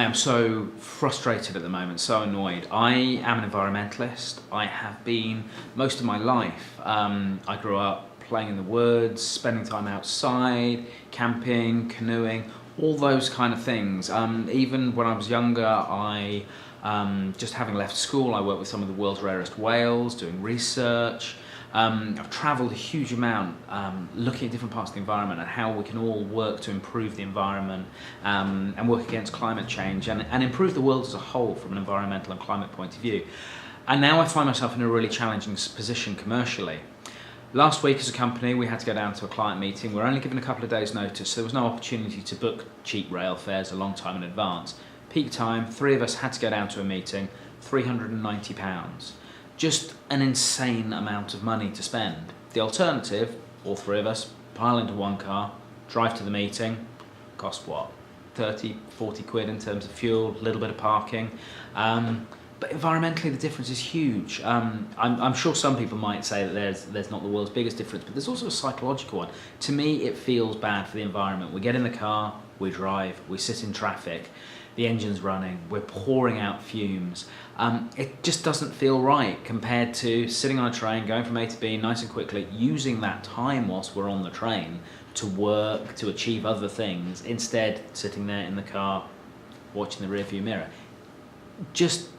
am so frustrated at the moment, so annoyed. I am an environmentalist. I have been most of my life. I grew up playing in the woods, spending time outside, camping, canoeing, all those kind of things. Even when I was younger, just having left school, I worked with some of the world's rarest whales, doing research. I've travelled a huge amount looking at different parts of the environment and how we can all work to improve the environment and work against climate change and improve the world as a whole from an environmental and climate point of view. And now I find myself in a really challenging position commercially. Last week as a company we had to go down to a client meeting. We were only given a couple of days notice, so there was no opportunity to book cheap rail fares a long time in advance. Peak time, 3 of us had to go down to a meeting, £390. Just an insane amount of money to spend. The alternative, all 3 of us pile into one car, drive to the meeting, cost what? 30, 40 quid in terms of fuel, a little bit of parking. But environmentally the difference is huge. I'm sure some people might say that there's not the world's biggest difference, but there's also a psychological one. To me it feels bad for the environment. We get in the car, we drive, we sit in traffic, the engine's running, we're pouring out fumes. It just doesn't feel right compared to sitting on a train, going from A to B nice and quickly, using that time whilst we're on the train to work, to achieve other things, instead sitting there in the car, watching the rearview mirror. Just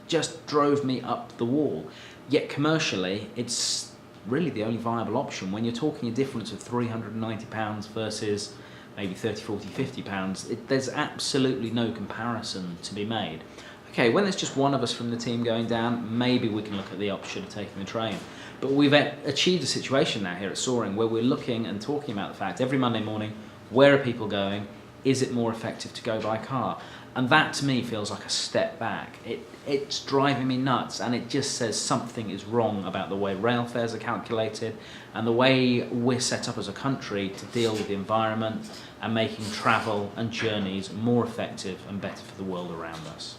drove me up the wall. Yet commercially, it's really the only viable option. When you're talking a difference of £390 versus maybe 30, 40, 50 pounds, there's absolutely no comparison to be made. Okay, when there's just one of us from the team going down, maybe we can look at the option of taking the train. But we've achieved a situation now here at Soaring where we're looking and talking about the fact every Monday morning, where are people going? Is it more effective to go by car? And that to me feels like a step back. It's driving me nuts, and it just says something is wrong about the way rail fares are calculated and the way we're set up as a country to deal with the environment and making travel and journeys more effective and better for the world around us.